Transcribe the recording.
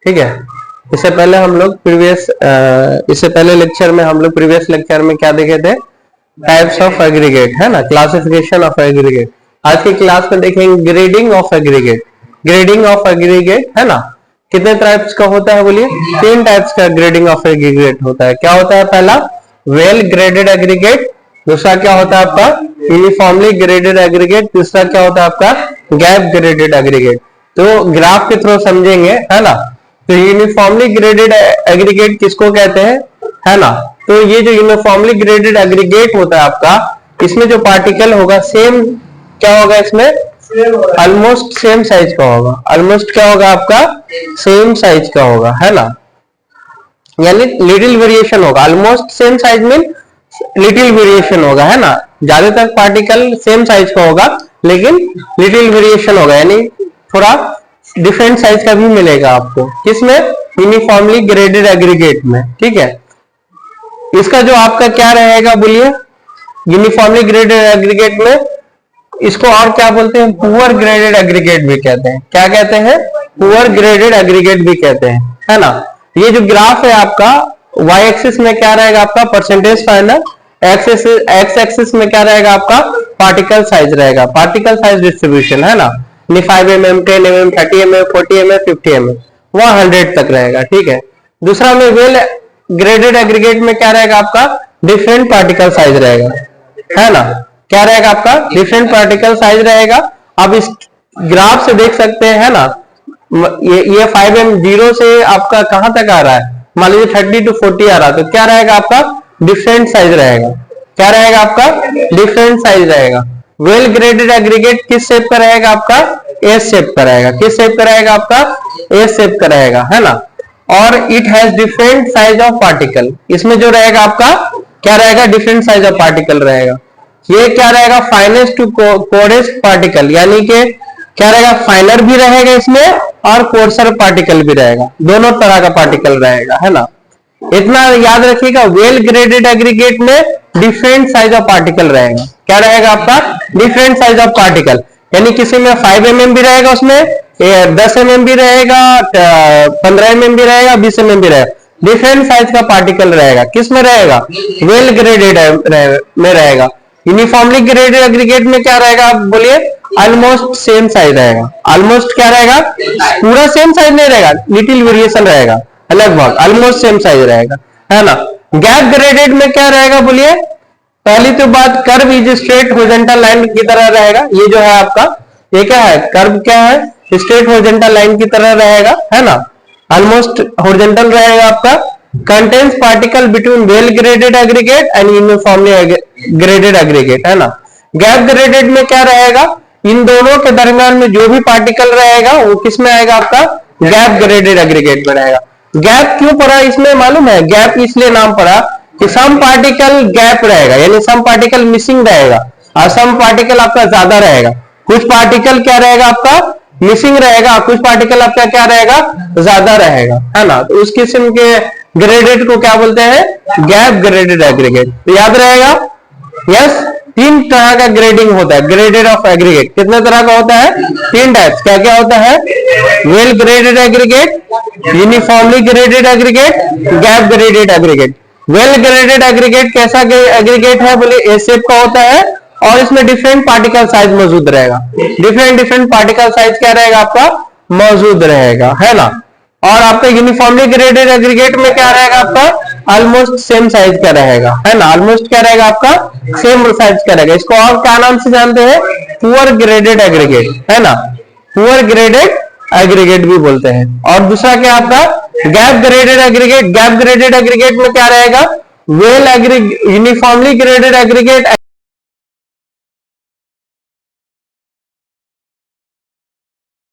ठीक है। इससे पहले हम लोग इससे पहले लेक्चर में हम लोग प्रीवियस लेक्चर में क्या देखे थे, टाइप्स ऑफ एग्रीगेट, है ना, क्लासिफिकेशन ऑफ एग्रीगेट। आज की क्लास में देखेंगे grading of aggregate. Grading of aggregate, है ना, कितने टाइप्स का होता है बोलिए? 3 टाइप्स का ग्रेडिंग ऑफ एग्रीगेट होता है। क्या होता है? पहला वेल ग्रेडेड एग्रीगेट, दूसरा क्या होता है आपका यूनिफॉर्मली ग्रेडेड एग्रीगेट, तीसरा क्या होता है आपका गैप ग्रेडेड एग्रीगेट। तो ग्राफ के थ्रू समझेंगे, है ना। तो यूनिफॉर्मली ग्रेडेड एग्रीगेट किसको कहते हैं, है ना। तो ये जो यूनिफॉर्मली ग्रेडेड एग्रीगेट होता है आपका, इसमें जो पार्टिकल होगा सेम क्या होगा, इसमें ऑलमोस्ट सेम साइज का होगा। ऑलमोस्ट क्या होगा आपका सेम साइज का होगा, है ना, यानी लिटिल वेरिएशन होगा। ऑलमोस्ट सेम साइज में लिटिल वेरिएशन होगा, है ना। ज्यादातर पार्टिकल सेम साइज का होगा लेकिन लिटिल वेरिएशन होगा, यानी थोड़ा डिफरेंट साइज का भी मिलेगा आपको। किसमें? यूनिफॉर्मली ग्रेडेड एग्रीगेट में। ठीक है। इसका जो आपका क्या रहेगा बोलिए, यूनिफॉर्मली ग्रेडेड एग्रीगेट में इसको और क्या बोलते हैं? पुअर ग्रेडेड एग्रीगेट भी कहते हैं। क्या कहते हैं? पुअर ग्रेडेड एग्रीगेट भी कहते हैं, है ना। ये जो ग्राफ है आपका, y एक्सिस में क्या रहेगा आपका परसेंटेज फाइनल, x एक्सिस में क्या रहेगा आपका पार्टिकल साइज रहेगा, पार्टिकल साइज डिस्ट्रीब्यूशन, है ना। 5 mm, 10 mm, 30 mm, 40 mm, 50 mm, वह 100 तक रहेगा। ठीक है। दूसरा में वेल ग्रेडेड एग्रीगेट में क्या रहेगा आपका डिफरेंट पार्टिकल साइज रहेगा, है ना। क्या रहेगा आपका डिफरेंट पार्टिकल साइज रहेगा। अब इस ग्राफ से देख सकते हैं, है ना, ये 5m 0 से आपका कहां तक आ रहा है, मान लीजिए 30 to 40 आ रहा है, तो क्या रहेगा आपका डिफरेंट साइज रहेगा। क्या रहेगा आपका डिफरेंट साइज रहेगा। वेल ग्रेडेड एग्रीगेट किस शेप का रहेगा आपका एस शेप का रहेगा। किस शेप का रहेगा आपका एस शेप का रहेगा, है ना। और it has different size of particle, इसमें जो रहेगा आपका क्या रहेगा डिफरेंट साइज ऑफ पार्टिकल रहेगा। ये क्या रहेगा फाइनेस्ट टू कोडेस्ट पार्टिकल, यानी कि क्या रहेगा फाइनर भी रहेगा इसमें और कोर्सर पार्टिकल भी रहेगा, दोनों तरह का पार्टिकल रहेगा, है ना। इतना याद रखिएगा, वेल ग्रेडेड एग्रीगेट में डिफरेंट साइज ऑफ पार्टिकल रहेगा। क्या रहेगा आपका डिफरेंट साइज ऑफ पार्टिकल, यानी किसी में 5 mm भी रहेगा, उसमें 10 mm भी रहेगा, 15 mm भी रहेगा, 20 mm भी रहेगा, डिफरेंट साइज का पार्टिकल रहेगा। किस में रहेगा वेल ग्रेडेड में रहेगा। यूनिफॉर्मली ग्रेडेड एग्रीगेट में क्या रहेगा आप बोलिए ऑलमोस्ट सेम साइज रहेगा। ऑलमोस्ट क्या रहेगा पूरा सेम साइज नहीं रहेगा, लिटिल वेरिएशन रहेगा, लगभग ऑलमोस्ट सेम साइज रहेगा, है ना। गैप ग्रेडेड में क्या रहेगा बोलिए, पहली तो बात curve is straight horizontal line की तरह रहेगा। ये जो है आपका ये क्या है कर्व क्या है स्ट्रेट हॉरिजॉन्टल लाइन की तरह रहेगा, है ना। ऑलमोस्ट हॉरिजॉन्टल रहेगा आपका। Contains particle between well graded aggregate and uniformly graded aggregate, है ना। गैप ग्रेडेड में क्या रहेगा, इन दोनों के दरमियान में जो भी पार्टिकल रहेगा वो किस में आएगा आपका गैप ग्रेडेड एग्रीगेट में रहेगा। गैप क्यों पड़ा इसमें मालूम है, गैप इसलिए नाम पड़ा कि सम पार्टिकल गैप रहेगा, यानी सम पार्टिकल मिसिंग रहेगा और सम पार्टिकल आपका ज्यादा रहेगा। कुछ पार्टिकल क्या रहेगा आपका मिसिंग रहेगा, कुछ पार्टिकल आपका क्या रहेगा ज्यादा रहेगा, है ना। तो उस किस्म के ग्रेडेड को क्या बोलते हैं गैप ग्रेडेड एग्रीगेट। तो याद रहेगा यस 3 तरह का ग्रेडिंग होता है ग्रेडेड ऑफ एग्रीगेट। कितने तरह का होता है 3 टाइप्स। क्या क्या होता है well graded aggregate, uniformly graded aggregate, gap graded aggregate. Well graded aggregate कैसा एग्रीगेट है बोले ए शेप का होता है और इसमें डिफरेंट पार्टिकल साइज मौजूद रहेगा। डिफरेंट पार्टिकल साइज क्या रहेगा आपका मौजूद रहेगा, है ना। और आपका यूनिफॉर्मली ग्रेडेड एग्रीगेट में क्या रहेगा आपका ऑलमोस्ट सेम साइज का रहेगा, है ना। ऑलमोस्ट क्या रहेगा आपका सेम साइज का रहेगा। इसको और क्या नाम से जानते हैं पुअर ग्रेडेड एग्रीगेट, है ना। पुअर ग्रेडेड एग्रीगेट भी बोलते हैं। और दूसरा क्या आपका gap graded aggregate. Gap graded aggregate में क्या रहेगा वेल यूनिफॉर्मली ग्रेडेड एग्रीगेट